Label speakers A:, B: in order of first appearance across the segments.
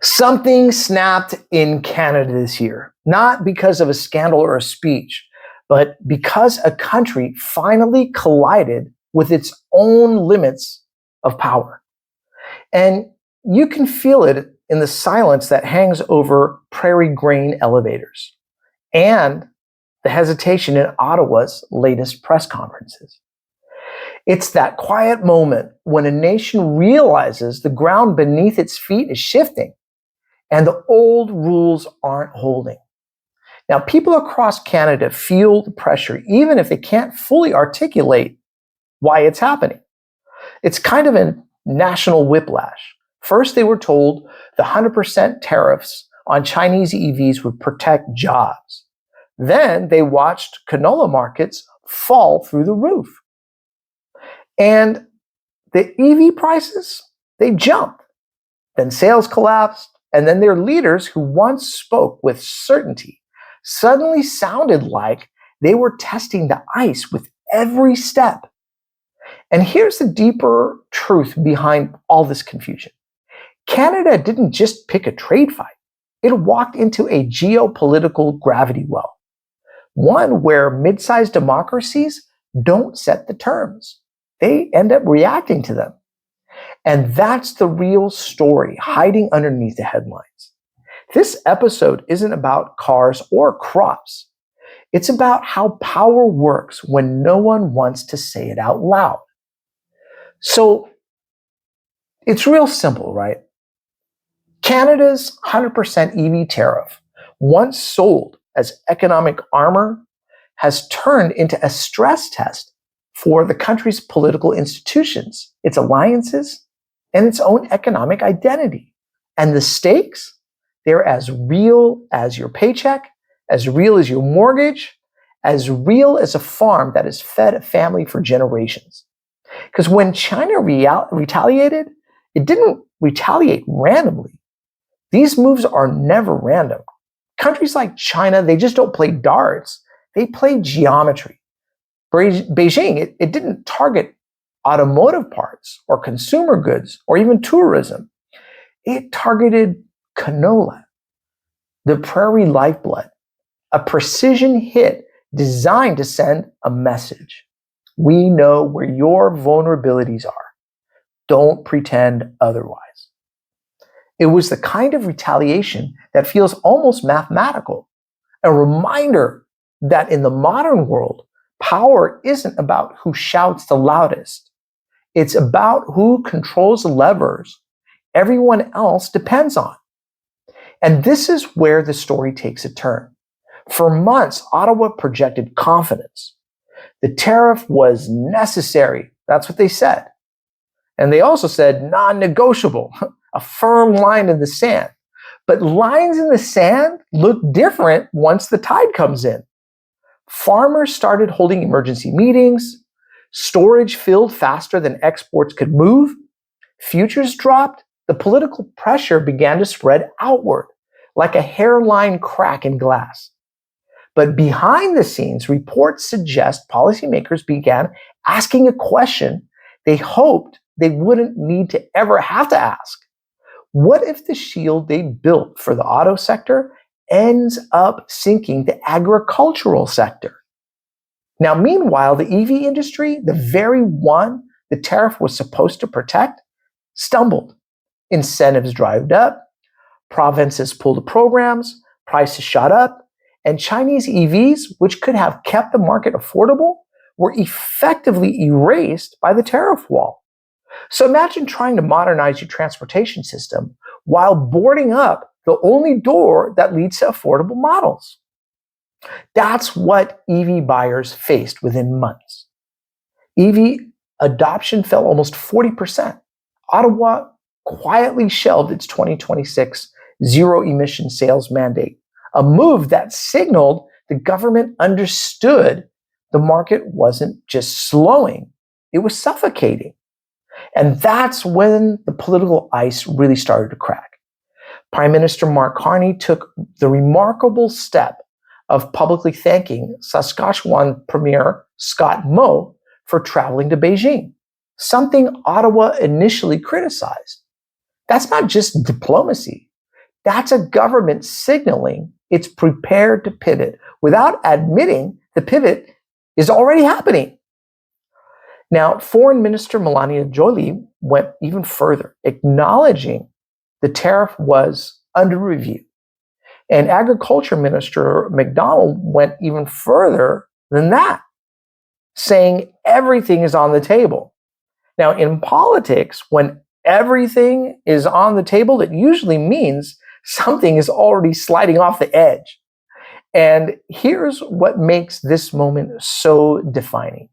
A: Something snapped in Canada this year, not because of a scandal or a speech, but because a country finally collided with its own limits of power. And you can feel it in the silence that hangs over prairie grain elevators and the hesitation in Ottawa's latest press conferences. It's that quiet moment when a nation realizes the ground beneath its feet is shifting and the old rules aren't holding. Now, people across Canada feel the pressure, even if they can't fully articulate why it's happening. It's kind of a national whiplash. First, they were told the 100% tariffs on Chinese EVs would protect jobs. Then they watched canola markets fall through the roof. And the EV prices, they jumped. Then sales collapsed. And then their leaders, who once spoke with certainty, suddenly sounded like they were testing the ice with every step. And here's the deeper truth behind all this confusion. Canada didn't just pick a trade fight. It walked into a geopolitical gravity well, one where mid-sized democracies don't set the terms. They end up reacting to them. And that's the real story hiding underneath the headlines. This episode isn't about cars or crops. It's about how power works when no one wants to say it out loud. So it's real simple, right? Canada's 100% EV tariff, once sold as economic armor, has turned into a stress test for the country's political institutions, its alliances, and its own economic identity. And the stakes, they're as real as your paycheck, as real as your mortgage, as real as a farm that has fed a family for generations. Because when China retaliated, it didn't retaliate randomly. These moves are never random. Countries like China, they just don't play darts. They play geometry. Beijing, it didn't target automotive parts or consumer goods or even tourism. It targeted canola, the prairie lifeblood, a precision hit designed to send a message. We know where your vulnerabilities are. Don't pretend otherwise. It was the kind of retaliation that feels almost mathematical, a reminder that in the modern world, power isn't about who shouts the loudest. It's about who controls the levers everyone else depends on. And this is where the story takes a turn. For months, Ottawa projected confidence. The tariff was necessary. That's what they said. And they also said non-negotiable, a firm line in the sand. But lines in the sand look different once the tide comes in. Farmers started holding emergency meetings. Storage filled faster than exports could move. Futures dropped. The political pressure began to spread outward, like a hairline crack in glass. But behind the scenes, reports suggest policymakers began asking a question they hoped they wouldn't need to ever have to ask. What if the shield they built for the auto sector ends up sinking the agricultural sector? Now, meanwhile, the EV industry, the very one the tariff was supposed to protect, stumbled. Incentives dried up, provinces pulled the programs, prices shot up, and Chinese EVs, which could have kept the market affordable, were effectively erased by the tariff wall. So imagine trying to modernize your transportation system while boarding up the only door that leads to affordable models. That's what EV buyers faced within months. EV adoption fell almost 40%. Ottawa quietly shelved its 2026 zero-emission sales mandate, a move that signaled the government understood the market wasn't just slowing, it was suffocating. And that's when the political ice really started to crack. Prime Minister Mark Carney took the remarkable step of publicly thanking Saskatchewan Premier Scott Moe for traveling to Beijing, something Ottawa initially criticized. That's not just diplomacy. That's a government signaling it's prepared to pivot without admitting the pivot is already happening. Now, Foreign Minister Melania Joly went even further, acknowledging the tariff was under review. And Agriculture Minister McDonald went even further than that, saying everything is on the table. Now, in politics, when everything is on the table, it usually means something is already sliding off the edge. And here's what makes this moment so defining.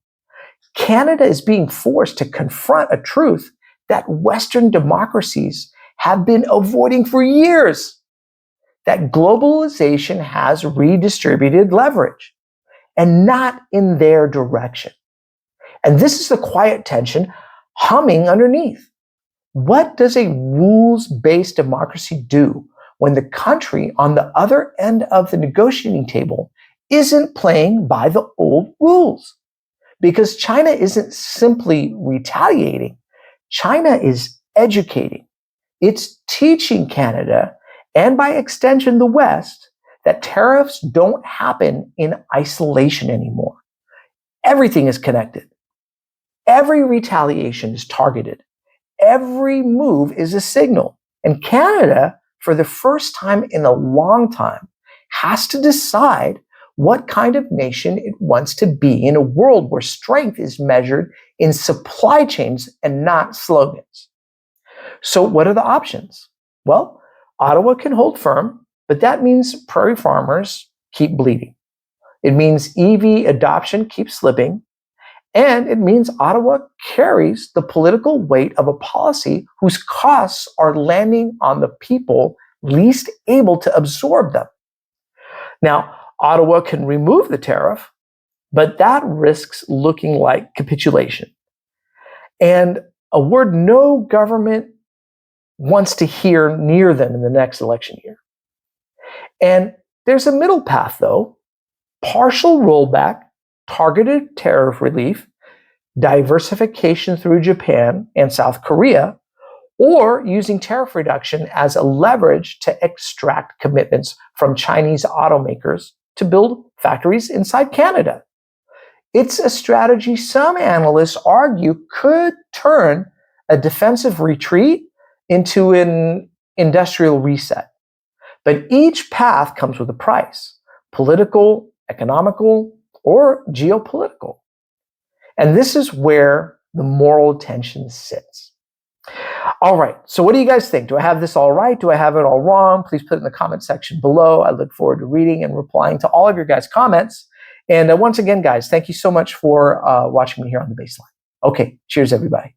A: Canada is being forced to confront a truth that Western democracies have been avoiding for years, that globalization has redistributed leverage, and not in their direction. And this is the quiet tension humming underneath. What does a rules-based democracy do when the country on the other end of the negotiating table isn't playing by the old rules? Because China isn't simply retaliating. China is educating. It's teaching Canada, and by extension the West, that tariffs don't happen in isolation anymore. Everything is connected. Every retaliation is targeted. Every move is a signal. And Canada, for the first time in a long time, has to decide what kind of nation it wants to be in a world where strength is measured in supply chains and not slogans. So what are the options? Well, Ottawa can hold firm, but that means prairie farmers keep bleeding. It means EV adoption keeps slipping, and it means Ottawa carries the political weight of a policy whose costs are landing on the people least able to absorb them. Now, Ottawa can remove the tariff, but that risks looking like capitulation. And a word no government wants to hear near them in the next election year. And there's a middle path, though. Partial rollback, targeted tariff relief, diversification through Japan and South Korea, or using tariff reduction as a leverage to extract commitments from Chinese automakers to build factories inside Canada. It's a strategy some analysts argue could turn a defensive retreat into an industrial reset. But each path comes with a price: political, economical, or geopolitical. And this is where the moral tension sits. All right, so what do you guys think? Do I have this all right? Do I have it all wrong? Please put it in the comment section below. I look forward to reading and replying to all of your guys' comments. And once again, guys, thank you so much for watching me here on The Baseline. Okay, cheers, everybody.